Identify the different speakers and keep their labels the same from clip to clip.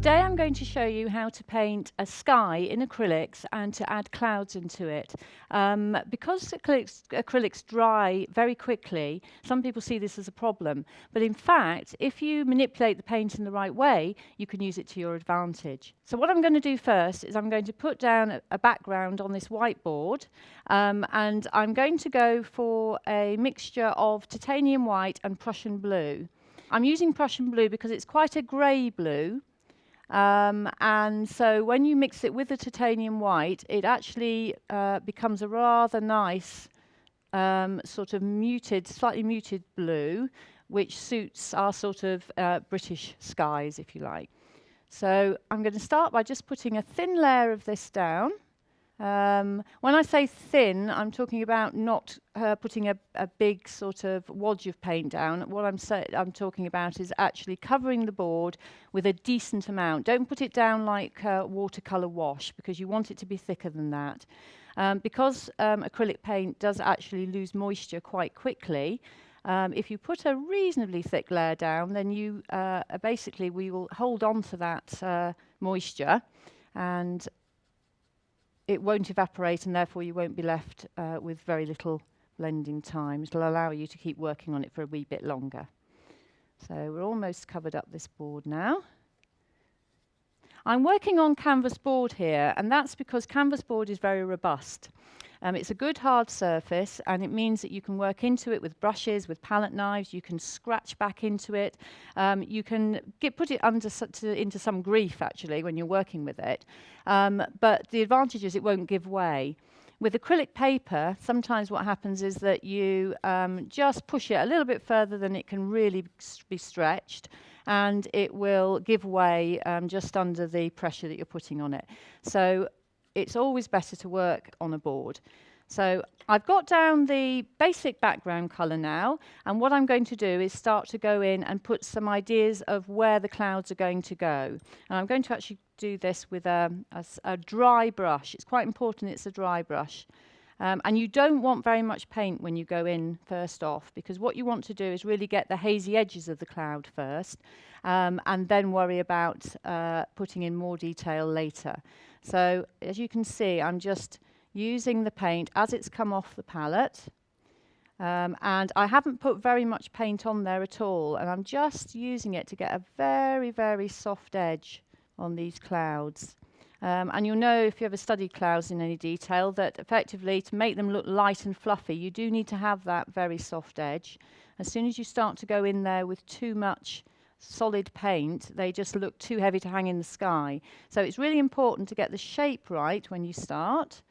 Speaker 1: Today I'm going to show you how to paint a sky in acrylics and to add clouds into it. Because acrylics dry very quickly, some people see this as a problem, but in fact if you manipulate the paint in the right way you can use it to your advantage. So what I'm going to do first is I'm going to put down a background on this whiteboard, and I'm going to go for a mixture of titanium white and Prussian blue. I'm using Prussian blue because it's quite a grey blue. And so when you mix it with the titanium white, it actually becomes a rather nice sort of muted, slightly muted blue, which suits our sort of British skies, if you like. So I'm going to start by just putting a thin layer of this down. When I say thin, I'm talking about not putting a big sort of wodge of paint down. What I'm talking about is actually covering the board with a decent amount. Don't put it down like watercolour wash, because you want it to be thicker than that. Because acrylic paint does actually lose moisture quite quickly, if you put a reasonably thick layer down, then you basically we will hold on to that moisture, and it won't evaporate, and therefore you won't be left with very little blending time. It'll allow you to keep working on it for a wee bit longer. So we're almost covered up this board now. I'm working on canvas board here, and that's because canvas board is very robust. It's a good hard surface, and it means that you can work into it with brushes, with palette knives. You can scratch back into it. You can put it into some grief, actually, when you're working with it. But the advantage is it won't give way. With acrylic paper, sometimes what happens is that you just push it a little bit further than it can really be stretched, and it will give way just under the pressure that you're putting on it. So it's always better to work on a board. So I've got down the basic background colour now, and what I'm going to do is start to go in and put some ideas of where the clouds are going to go. And I'm going to actually do this with a dry brush. It's quite important it's a dry brush. And you don't want very much paint when you go in first off, because what you want to do is really get the hazy edges of the cloud first, and then worry about putting in more detail later. So as you can see, I'm just using the paint as it's come off the palette, and I haven't put very much paint on there at all, and I'm just using it to get a very, very soft edge on these clouds. And you'll know, if you ever studied clouds in any detail, that effectively to make them look light and fluffy, you do need to have that very soft edge. As soon as you start to go in there with too much solid paint, they just look too heavy to hang in the sky. So it's really important to get the shape right when you start,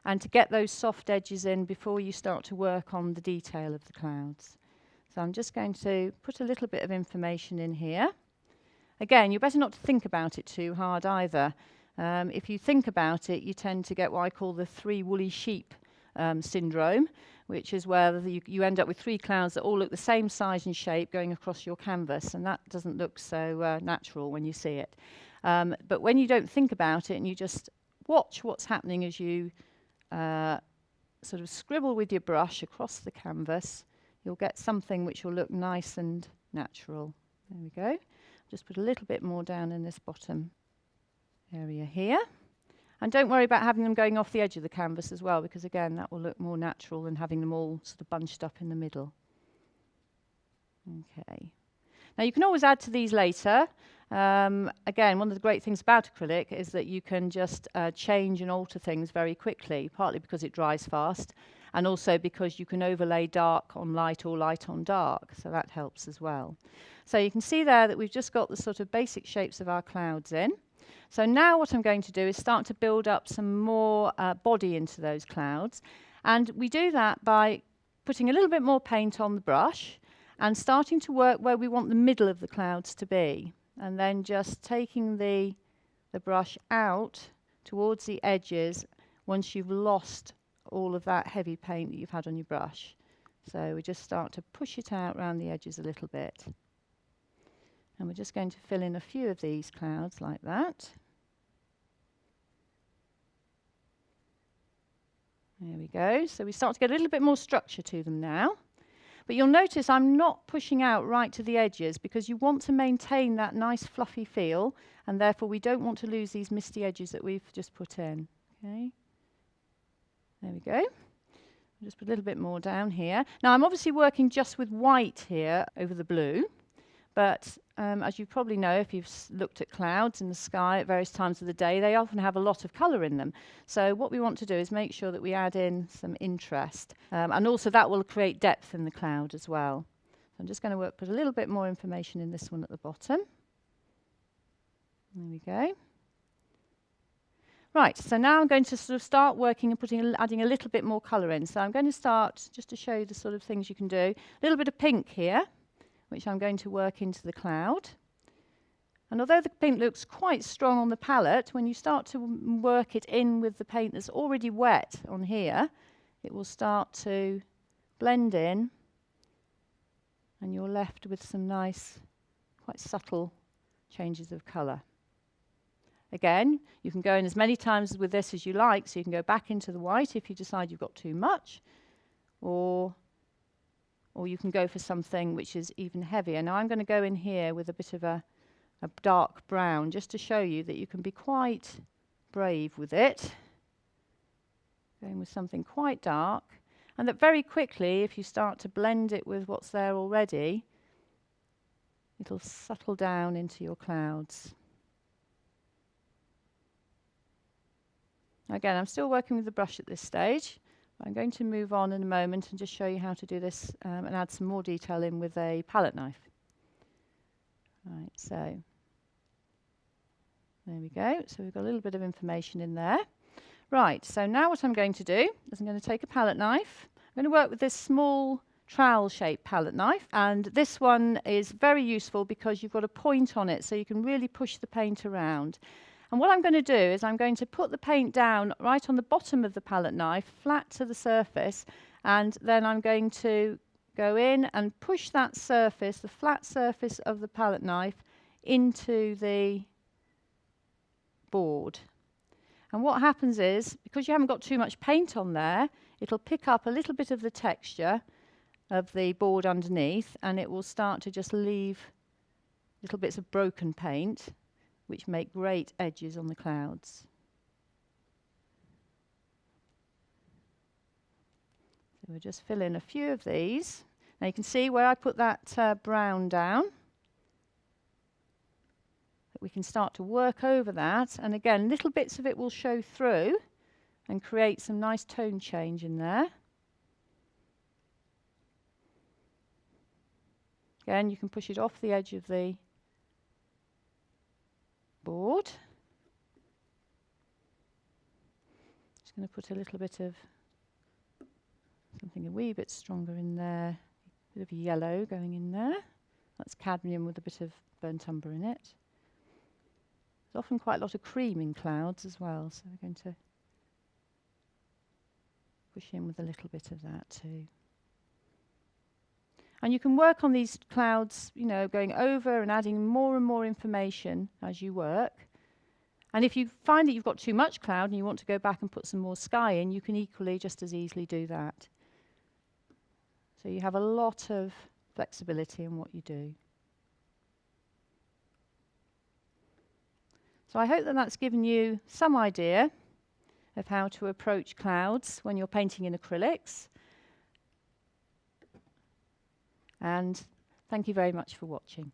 Speaker 1: and to get those soft edges in before you start to work on the detail of the clouds. So I'm just going to put a little bit of information in here. Again, you're better not to think about it too hard either. If you think about it, you tend to get what I call the three woolly sheep syndrome, which is where you end up with three clouds that all look the same size and shape going across your canvas, and that doesn't look so natural when you see it. But when you don't think about it and you just watch what's happening as you sort of scribble with your brush across the canvas, you'll get something which will look nice and natural. There we go. Just put a little bit more down in this bottom area here. And don't worry about having them going off the edge of the canvas as well, because again that will look more natural than having them all sort of bunched up in the middle. Okay. Now you can always add to these later. Again, one of the great things about acrylic is that you can just change and alter things very quickly, partly because it dries fast, and also because you can overlay dark on light or light on dark, so that helps as well. So you can see there that we've just got the sort of basic shapes of our clouds in. So now what I'm going to do is start to build up some more body into those clouds, and we do that by putting a little bit more paint on the brush and starting to work where we want the middle of the clouds to be, and then just taking the brush out towards the edges once you've lost all of that heavy paint that you've had on your brush. So we just start to push it out around the edges a little bit. And we're just going to fill in a few of these clouds like that. There we go. So we start to get a little bit more structure to them now. But you'll notice I'm not pushing out right to the edges because you want to maintain that nice fluffy feel, and therefore we don't want to lose these misty edges that we've just put in. Okay, there we go. I'll just put a little bit more down here. Now I'm obviously working just with white here over the blue, but as you probably know, if you've looked at clouds in the sky at various times of the day, they often have a lot of colour in them. So what we want to do is make sure that we add in some interest, and also that will create depth in the cloud as well. So I'm just going to put a little bit more information in this one at the bottom. There we go. Right, so now I'm going to sort of start working and adding a little bit more colour in. So I'm going to start, just to show you the sort of things you can do, a little bit of pink here, which I'm going to work into the cloud. And although the pink looks quite strong on the palette, when you start to work it in with the paint that's already wet on here, it will start to blend in, and you're left with some nice, quite subtle changes of colour. Again, you can go in as many times with this as you like, so you can go back into the white if you decide you've got too much, or you can go for something which is even heavier. Now I'm going to go in here with a bit of a dark brown, just to show you that you can be quite brave with it. Going with something quite dark, and that very quickly, if you start to blend it with what's there already, it'll settle down into your clouds. Again, I'm still working with the brush at this stage. I'm going to move on in a moment and just show you how to do this and add some more detail in with a palette knife. Right, so there we go. So we've got a little bit of information in there. Right, so now what I'm going to do is I'm going to take a palette knife. I'm going to work with this small trowel-shaped palette knife, and this one is very useful because you've got a point on it, so you can really push the paint around. And what I'm going to do is I'm going to put the paint down right on the bottom of the palette knife, flat to the surface, and then I'm going to go in and push that surface, the flat surface of the palette knife, into the board. And what happens is, because you haven't got too much paint on there, it'll pick up a little bit of the texture of the board underneath, and it will start to just leave little bits of broken paint, which make great edges on the clouds. So we'll just fill in a few of these. Now you can see where I put that brown down, that we can start to work over that, and again little bits of it will show through and create some nice tone change in there. Again, you can push it off the edge of the board. Just going to put a little bit of something a wee bit stronger in there, a bit of yellow going in there. That's cadmium with a bit of burnt umber in it. There's often quite a lot of cream in clouds as well, so we're going to push in with a little bit of that too. And you can work on these clouds, you know, going over and adding more and more information as you work. And if you find that you've got too much cloud and you want to go back and put some more sky in, you can equally just as easily do that. So you have a lot of flexibility in what you do. So I hope that that's given you some idea of how to approach clouds when you're painting in acrylics. And thank you very much for watching.